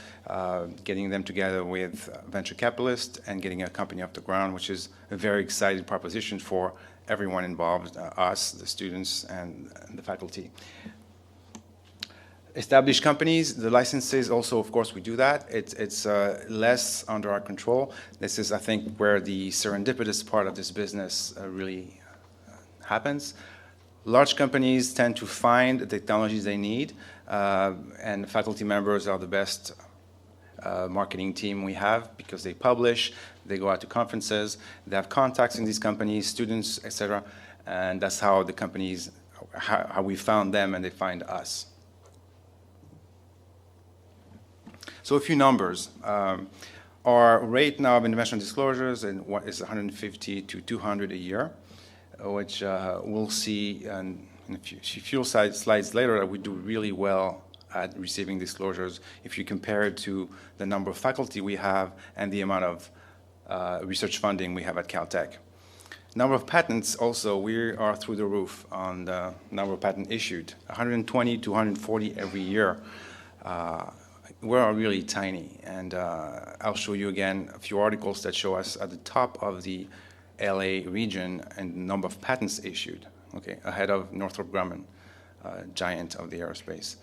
getting them together with venture capitalists, and getting a company off the ground, which is a very exciting proposition for everyone involved, us, the students, and the faculty. Established companies, the licenses also, of course, we do that. It's less under our control. This is, I think, where the serendipitous part of this business really happens. Large companies tend to find the technologies they need, and faculty members are the best marketing team we have because they publish, they go out to conferences, they have contacts in these companies, students, etc. And that's how the companies, how we found them and they find us. So a few numbers. Our rate now of invention disclosures is 150 to 200 a year, which we'll see in a few slides later that we do really well at receiving disclosures if you compare it to the number of faculty we have and the amount of research funding we have at Caltech. Number of patents also, we are through the roof on the number of patents issued, 120 to 140 every year. We're really tiny, and I'll show you again a few articles that show us at the top of the LA region and the number of patents issued, okay, ahead of Northrop Grumman, giant of the aerospace.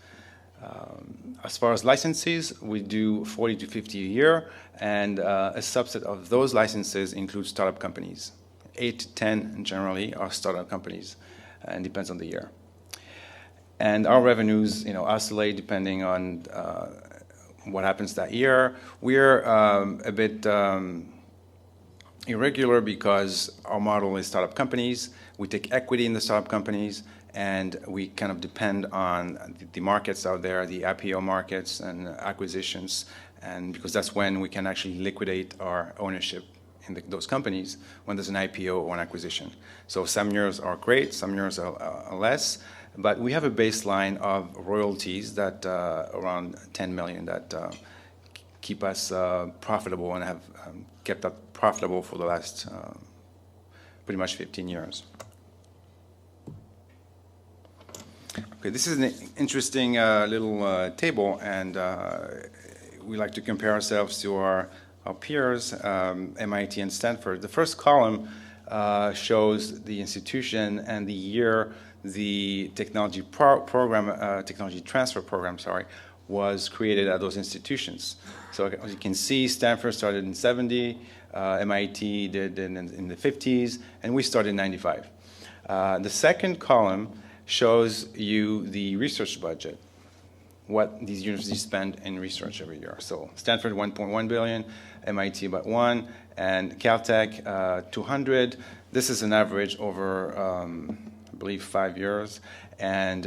As far as licenses, we do 40 to 50 a year, and a subset of those licenses include startup companies. 8 to 10 generally are startup companies, and depends on the year. And our revenues, oscillate depending on what happens that year. We're a bit irregular because our model is startup companies. We take equity in the startup companies, and we kind of depend on the markets out there, the IPO markets and acquisitions, and because that's when we can actually liquidate our ownership in those companies when there's an IPO or an acquisition. So some years are great, some years are less, but we have a baseline of royalties that around 10 million that keep us profitable and have kept us profitable for the last pretty much 15 years. Okay, this is an interesting little table, and we like to compare ourselves to our our peers, MIT and Stanford. The first column shows the institution and the year the technology transfer program, was created at those institutions. So as you can see, Stanford started in 70, MIT did in the 50s, and we started in 95. The second column shows you the research budget, what these universities spend in research every year. So Stanford, 1.1 billion, MIT about 1, and Caltech, 200. This is an average over, I believe, 5 years. And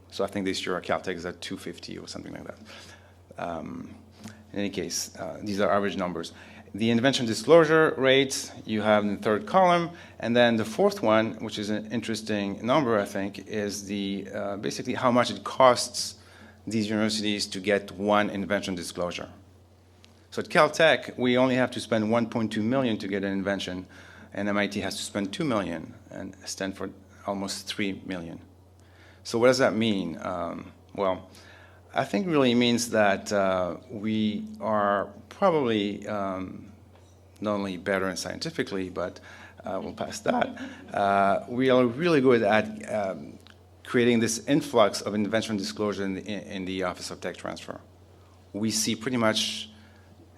so I think this year Caltech is at 250 or something like that. In any case, these are average numbers. The invention disclosure rates you have in the third column, and then the fourth one, which is an interesting number, I think, is the basically how much it costs these universities to get one invention disclosure. So at Caltech, we only have to spend 1.2 million to get an invention, and MIT has to spend 2 million, and Stanford almost 3 million. So what does that mean? Well, I think it really means that we are probably not only better and scientifically, but we'll pass that. We are really good at creating this influx of invention disclosure in the Office of Tech Transfer. We see pretty much,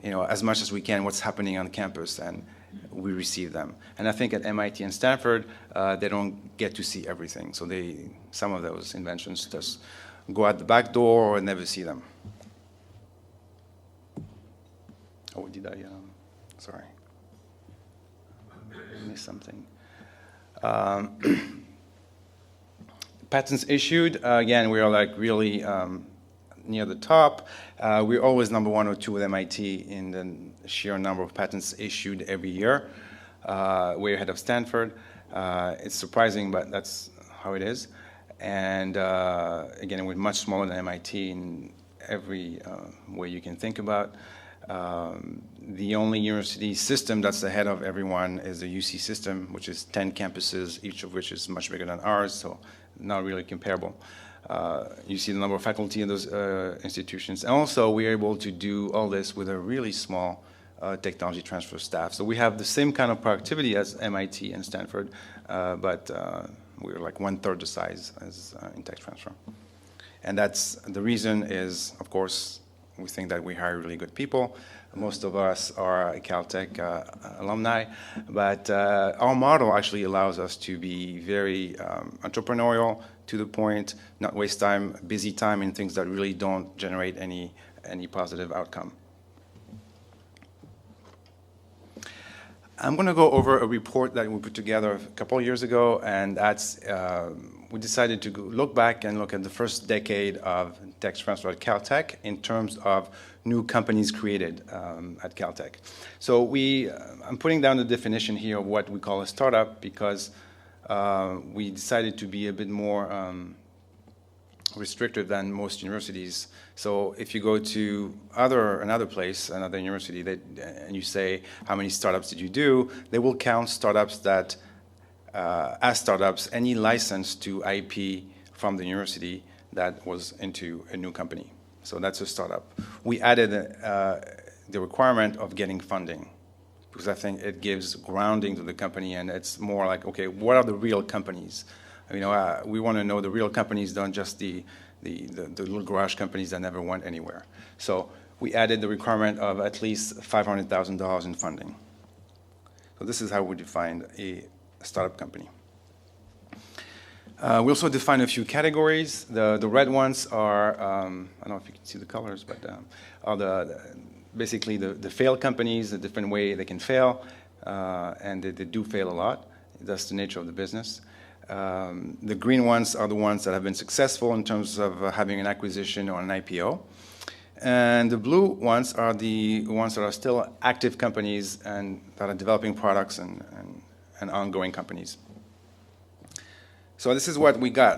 as much as we can what's happening on campus, and we receive them. And I think at MIT and Stanford, they don't get to see everything. So some of those inventions just go out the back door or never see them. Oh, did I? Sorry. I missed something. Patents issued, again, we are really near the top. We're always number 1 or 2 with MIT in the sheer number of patents issued every year. We're ahead of Stanford. It's surprising, but that's how it is. And again, we're much smaller than MIT in every way you can think about. The only university system that's ahead of everyone is the UC system, which is 10 campuses, each of which is much bigger than ours, so not really comparable. You see the number of faculty in those institutions. And also, we're able to do all this with a really small technology transfer staff. So we have the same kind of productivity as MIT and Stanford, but we're like 1/3 the size as in tech transfer. And that's the reason is, of course, we think that we hire really good people. Most of us are Caltech alumni, but our model actually allows us to be very entrepreneurial, to the point, not waste time, busy time in things that really don't generate any positive outcome. I'm going to go over a report that we put together a couple of years ago, and that's we decided to look back and look at the first decade of tech transfer at Caltech in terms of new companies created at Caltech. So I'm putting down the definition here of what we call a startup because we decided to be a bit more restrictive than most universities. So if you go to another place, another university, and you say, how many startups did you do? They will count startups that, as startups, any license to IP from the university that was into a new company. So that's a startup. We added the requirement of getting funding because I think it gives grounding to the company, and it's more like, okay, what are the real companies? We want to know the real companies, not just the little garage companies that never went anywhere. So we added the requirement of at least $500,000 in funding. So this is how we define a startup company. We also define a few categories. The red ones are, I don't know if you can see the colors, but are basically the failed companies, the different way they can fail, and they do fail a lot. That's the nature of the business. The green ones are the ones that have been successful in terms of having an acquisition or an IPO. And the blue ones are the ones that are still active companies and that are developing products and ongoing companies. So this is what we got.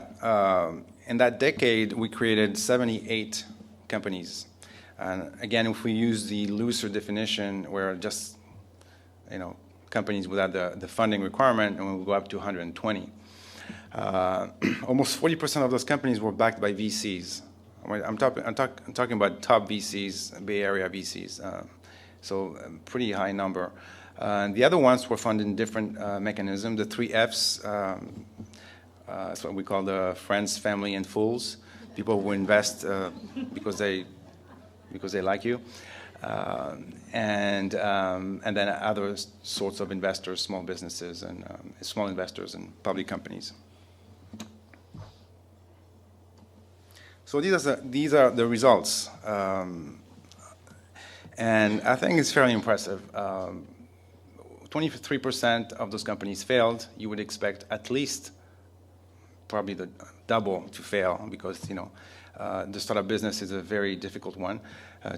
In that decade, we created 78 companies. And again, if we use the looser definition, where just companies without the funding requirement, and we'll go up to 120. Almost 40% of those companies were backed by VCs. I'm talking about top VCs, Bay Area VCs. So pretty high number. The other ones were funded in different mechanisms. The 3 Fs, that's what we call the friends, family, and fools. People who invest because they like you. And then other sorts of investors, small businesses and small investors and public companies. So these are the results, and I think it's fairly impressive. 23% of those companies failed. You would expect at least probably the double to fail because the startup business is a very difficult one.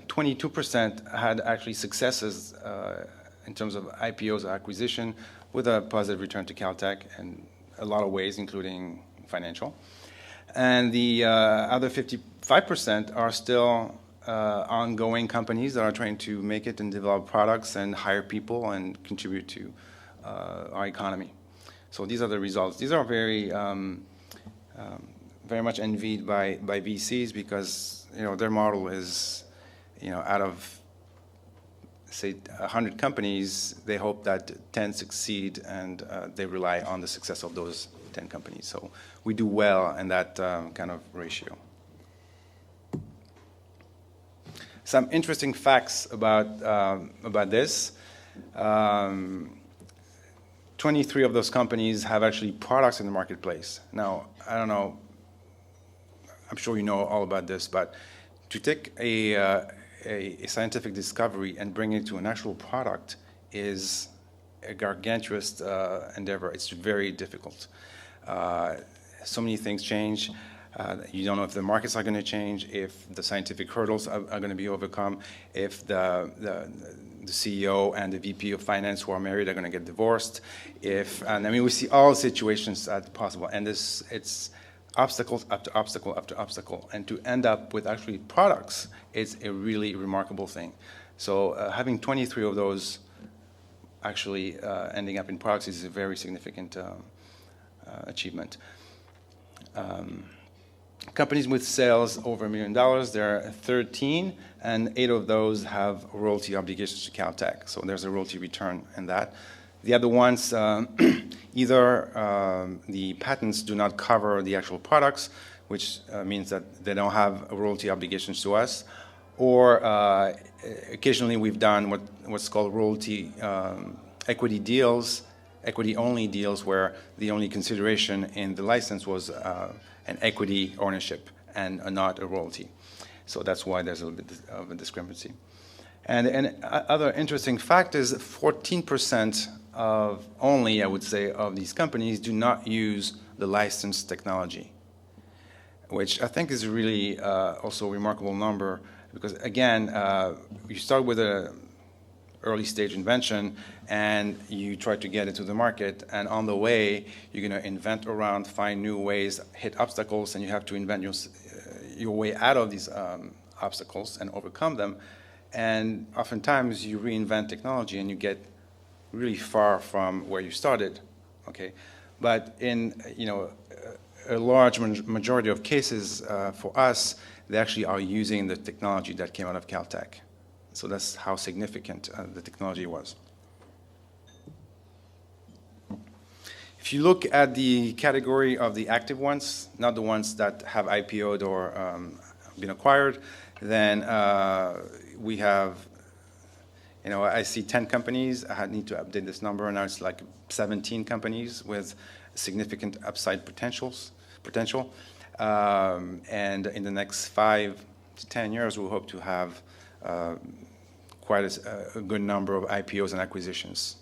22% had actually successes in terms of IPOs or acquisition with a positive return to Caltech in a lot of ways, including financial. And the other 55% are still ongoing companies that are trying to make it and develop products and hire people and contribute to our economy. So these are the results. These are very much envied by VCs because their model is out of say 100 companies, they hope that 10 succeed and they rely on the success of those 10 companies. So we do well in that kind of ratio. Some interesting facts about this. 23 of those companies have actually products in the marketplace. Now, I don't know, I'm sure you know all about this, but to take a scientific discovery and bring it to an actual product is a gargantuous endeavor. It's very difficult. So many things change. You don't know if the markets are going to change, if the scientific hurdles are going to be overcome, if the CEO and the VP of finance who are married are going to get divorced. And I mean, we see all situations as possible, and it's obstacles after obstacle after obstacle. And to end up with actually products is a really remarkable thing. So having 23 of those actually ending up in products is a very significant achievement. Companies with sales over $1 million, there are 13, and 8 of those have royalty obligations to Caltech. So there's a royalty return in that. The other ones, either the patents do not cover the actual products, which means that they don't have royalty obligations to us, or occasionally we've done what's called royalty equity deals, equity-only deals, where the only consideration in the license was an equity ownership and not a royalty. So that's why there's a little bit of a discrepancy. And other interesting fact is 14% of only, I would say, of these companies do not use the licensed technology, which I think is really also a remarkable number because, again, you start with an early stage invention and you try to get it to the market, and on the way you're going to invent around, find new ways, hit obstacles, and you have to invent your way out of these obstacles and overcome them. And oftentimes you reinvent technology and you get really far from where you started, okay? But in a large majority of cases for us, they actually are using the technology that came out of Caltech. So that's how significant the technology was. If you look at the category of the active ones, not the ones that have IPO'd or been acquired, then we have, I see 10 companies. I need to update this number. Now it's like 17 companies with significant upside potential. And in the next 5 to 10 years, we hope to have quite a good number of IPOs and acquisitions.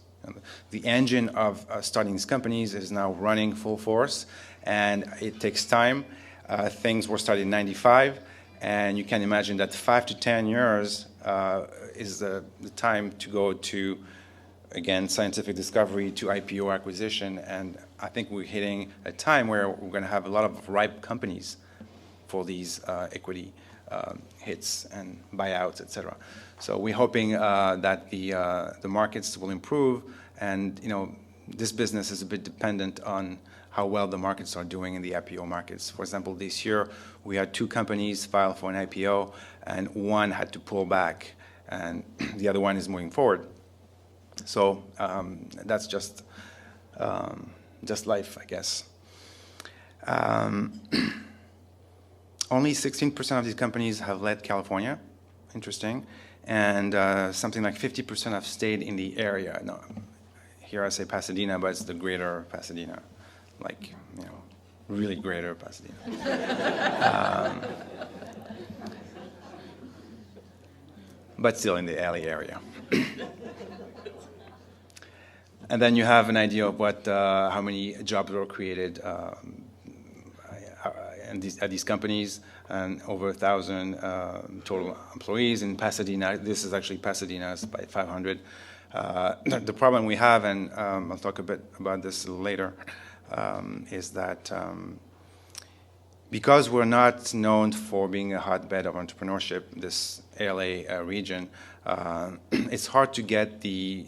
The engine of starting these companies is now running full force, and it takes time. Things were started in '95, and you can imagine that 5 to 10 years is the time to go to, again, scientific discovery to IPO acquisition. And I think we're hitting a time where we're going to have a lot of ripe companies for these equity hits and buyouts, etc. So we're hoping that the markets will improve, and this business is a bit dependent on how well the markets are doing in the IPO markets. For example, this year we had 2 companies file for an IPO, and one had to pull back and the other one is moving forward. So that's just life, I guess. Only 16% of these companies have left California, interesting, and something like 50% have stayed in the area. No, here I say Pasadena, but it's the greater Pasadena, like, you know, really greater Pasadena. But still in the LA area. And then you have an idea of what, how many jobs were created at these companies, and over 1,000 total employees in Pasadena. This is actually Pasadena's by 500. The problem we have, and I'll talk a bit about this later, is that because we're not known for being a hotbed of entrepreneurship, this LA region, it's hard to get the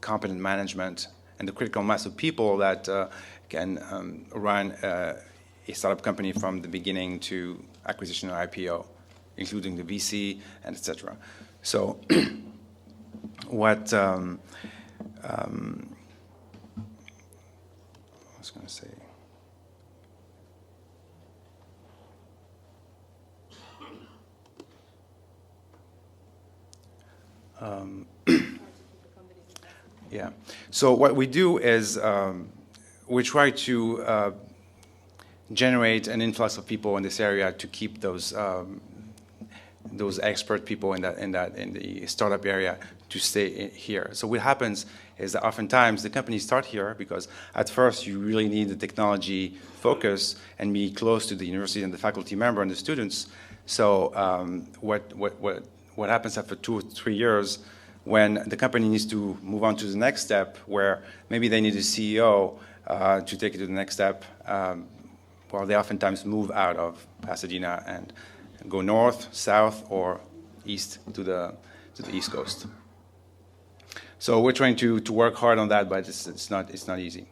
competent management and the critical mass of people that can run a startup company from the beginning to acquisition or IPO, including the VC and etc. So what I was going to say. Yeah. So what we do is we try to generate an influx of people in this area to keep those expert people in the startup area to stay here. So what happens is that oftentimes the companies start here because at first you really need the technology focus and be close to the university and the faculty member and the students. So what happens after 2 or 3 years when the company needs to move on to the next step, where maybe they need a CEO to take it to the next step, well, they oftentimes move out of Pasadena and go north, south, or east to the East Coast. So we're trying to work hard on that, but it's not easy.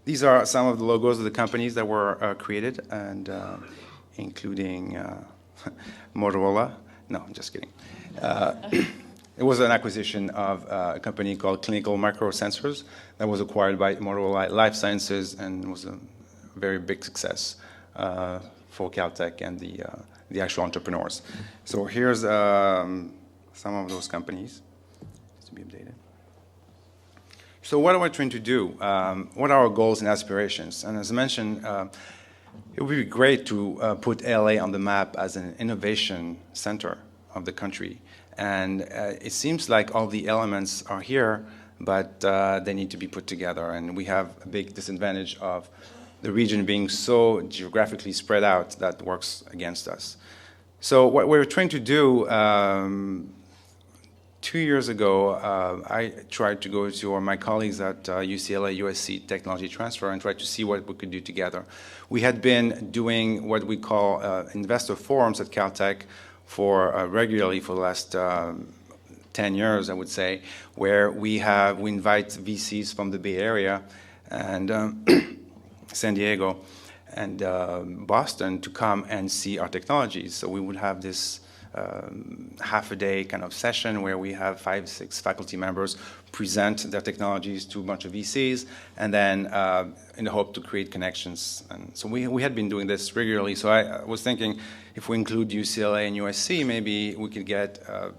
These are some of the logos of the companies that were created, and including Motorola. No, I'm just kidding. It was an acquisition of a company called Clinical Microsensors that was acquired by Motorola Life Sciences and was a very big success for Caltech and the actual entrepreneurs. So here's some of those companies, just to be updated. So what are we trying to do? What are our goals and aspirations? And as I mentioned, it would be great to put LA on the map as an innovation center of the country. And it seems like all the elements are here, but they need to be put together. And we have a big disadvantage of the region being so geographically spread out that works against us. So what we're trying to do, 2 years ago, I tried to go to my colleagues at UCLA, USC Technology Transfer and try to see what we could do together. We had been doing what we call investor forums at Caltech for regularly for the last 10 years, I would say, where we invite VCs from the Bay Area and San Diego and Boston to come and see our technologies. So we would have this half a day kind of session where we have 5, 6 faculty members present their technologies to a bunch of VCs, and then in the hope to create connections. And so we had been doing this regularly. So I was thinking, if we include UCLA and USC, maybe we could get a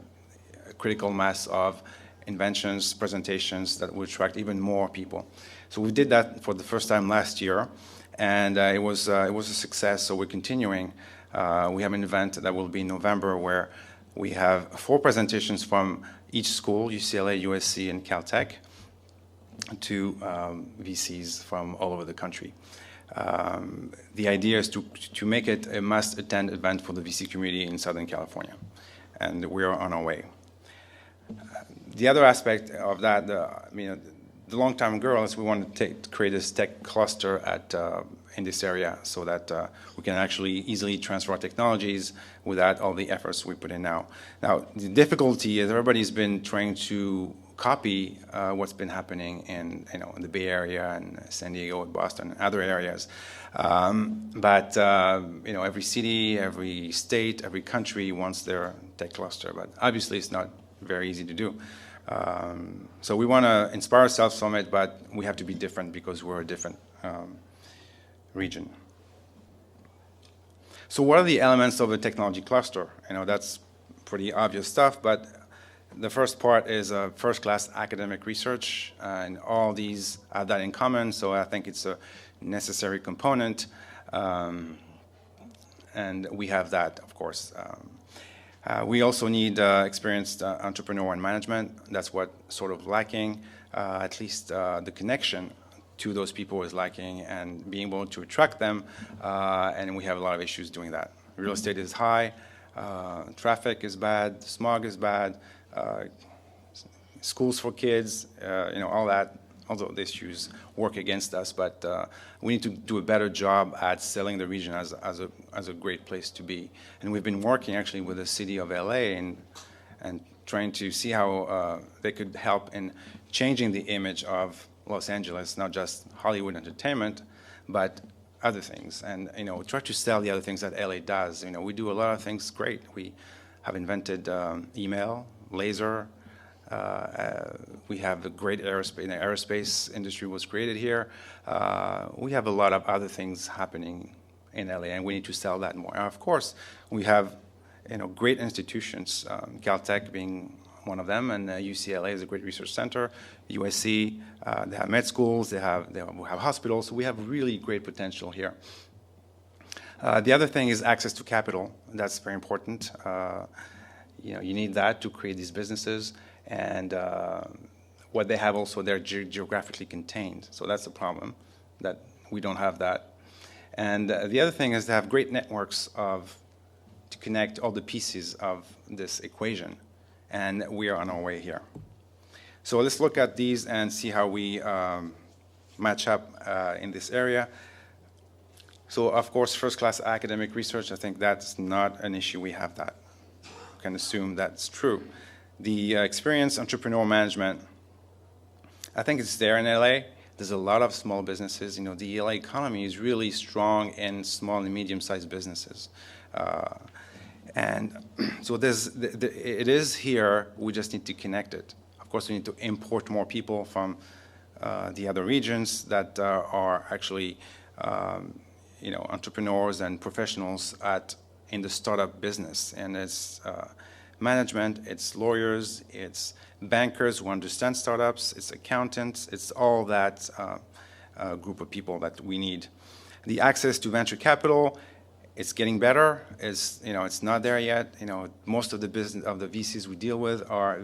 critical mass of inventions, presentations that would attract even more people. So we did that for the first time last year, and it was a success. So we're continuing. We have an event that will be in November where we have 4 presentations from each school, UCLA, USC, and Caltech, to VCs from all over the country. The idea is to make it a must-attend event for the VC community in Southern California, and we are on our way. The other aspect of that, the long-term goal is we want to create this tech cluster in this area so that we can actually easily transfer our technologies without all the efforts we put in now. Now, the difficulty is everybody's been trying to copy what's been happening in in the Bay Area and San Diego, Boston, and other areas. But every city, every state, every country wants their tech cluster. But obviously, it's not very easy to do. So we want to inspire ourselves from it, but we have to be different because we're a different region. So what are the elements of a technology cluster? That's pretty obvious stuff, but the first part is first-class academic research, and all these have that in common, so I think it's a necessary component, and we have that, of course. We also need experienced entrepreneur and management. That's what sort of lacking, at least the connection to those people is lacking, and being able to attract them, and we have a lot of issues doing that. Real estate is high, traffic is bad, smog is bad, schools for kids, all that. Although the issues work against us, but we need to do a better job at selling the region as a great place to be. And we've been working actually with the city of LA and trying to see how they could help in changing the image of Los Angeles, not just Hollywood entertainment, but other things. And try to sell the other things that LA does. We do a lot of things great. We have invented email, laser. We have a great aerospace. The aerospace industry was created here. We have a lot of other things happening in LA, and we need to sell that more. And of course, we have great institutions, Caltech being one of them, and UCLA is a great research center. USC, they have med schools, they have hospitals. So we have really great potential here. The other thing is access to capital. That's very important. You need that to create these businesses. And what they have also, they're geographically contained. So that's the problem, that we don't have that. And the other thing is to have great networks to connect all the pieces of this equation. And we are on our way here. So let's look at these and see how we match up in this area. So of course, first-class academic research, I think that's not an issue. We have that. You can assume that's true. The experienced entrepreneurial management, I think it's there in LA. There's a lot of small businesses. The LA economy is really strong in small and medium-sized businesses. And so it is here. We just need to connect it. Of course, we need to import more people from the other regions that are actually entrepreneurs and professionals in the startup business. And it's management, it's lawyers, it's bankers who understand startups, it's accountants, it's all that group of people that we need. The access to venture capital, it's getting better. It's not there yet. Most of the VCs we deal with are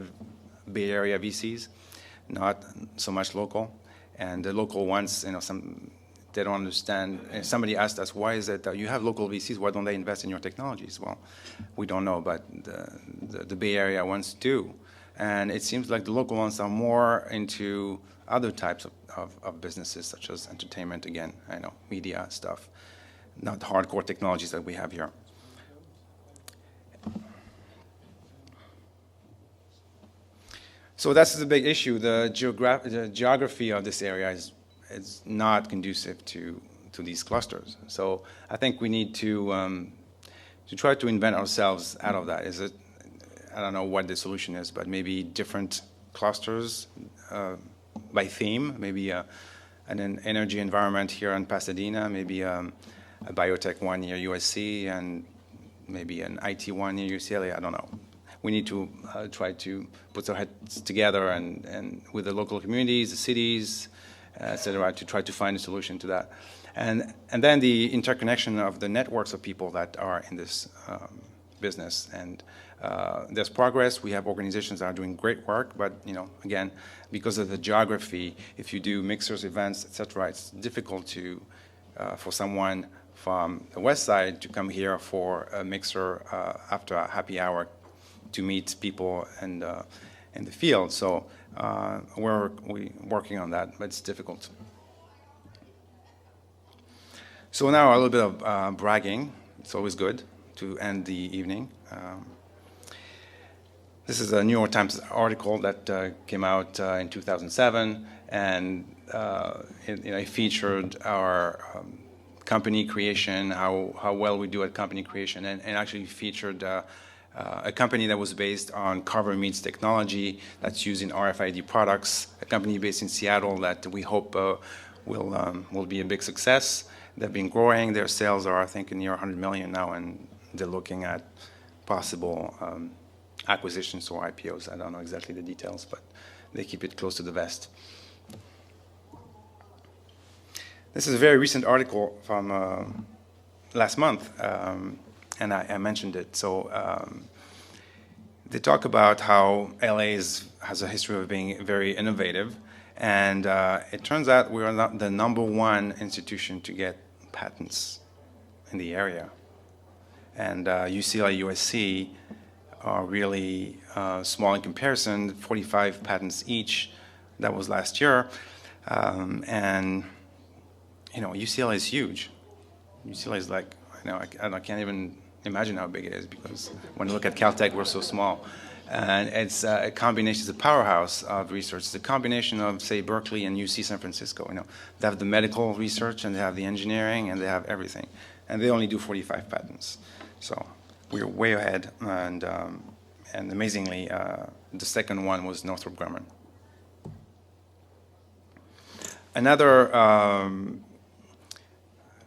Bay Area VCs, not so much local. And the local ones, they don't understand. And somebody asked us, why is it that you have local VCs? Why don't they invest in your technologies? Well, we don't know, but the Bay Area ones do. And it seems like the local ones are more into other types of businesses, such as entertainment, again, media stuff, not hardcore technologies that we have here. So that's the big issue. The geography of this area is not conducive to these clusters. So I think we need to try to invent ourselves out of that. I don't know what the solution is, but maybe different clusters by theme, maybe an energy environment here in Pasadena, maybe a biotech one near USC, and maybe an IT one near UCLA. I don't know. We need to try to put our heads together and with the local communities, the cities, et cetera, to try to find a solution to that. And then the interconnection of the networks of people that are in this business. And there's progress. We have organizations that are doing great work, but again, because of the geography, if you do mixers, events, et cetera, it's difficult for someone from the west side to come here for a mixer after a happy hour to meet people in the field. So we're working on that, but it's difficult. So now a little bit of bragging. It's always good to end the evening. This is a New York Times article that came out in 2007, and it featured our company creation, how well we do at company creation, and actually featured a company that was based on carbon meets technology that's used in RFID products, a company based in Seattle that we hope will be a big success. They've been growing. Their sales are, I think, near 100 million now, and they're looking at possible acquisitions or IPOs. I don't know exactly the details, but they keep it close to the vest. This is a very recent article from last month, and I mentioned it. So they talk about how LA has a history of being very innovative, and it turns out we are not the #1 institution to get patents in the area. And UCLA, USC are really small in comparison, 45 patents each. That was last year. And, UCLA is huge. UCLA is like, I can't even imagine how big it is, because when you look at Caltech, we're so small. And it's a combination, it's a powerhouse of research. It's a combination of, say, Berkeley and UC San Francisco. They have the medical research, and they have the engineering, and they have everything. And they only do 45 patents. So we're way ahead, and amazingly, the second one was Northrop Grumman. Another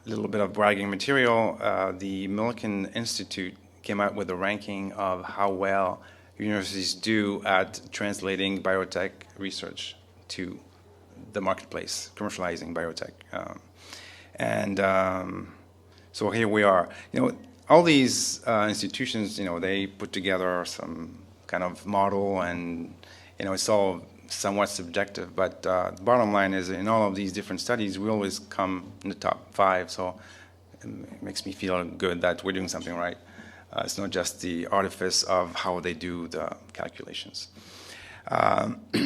little bit of bragging material, the Milken Institute came out with a ranking of how well universities do at translating biotech research to the marketplace, commercializing biotech. So here we are. All these institutions, they put together some kind of model, and it's all somewhat subjective. But the bottom line is, in all of these different studies, we always come in the top 5. So it makes me feel good that we're doing something right. It's not just the artifice of how they do the calculations.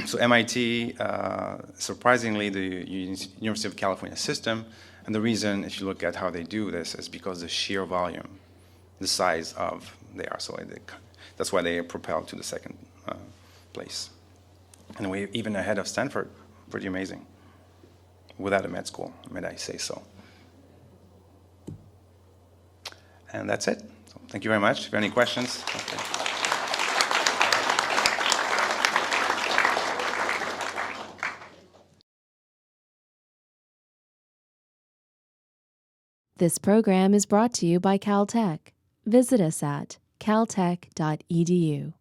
So MIT, surprisingly, the University of California system, and the reason, if you look at how they do this, is because the sheer volume, the size of they are. So that's why they are propelled to the second place. And we're even ahead of Stanford. Pretty amazing. Without a med school, may I say so. And that's it. So thank you very much. If you have any questions. Okay. This program is brought to you by Caltech. Visit us at caltech.edu.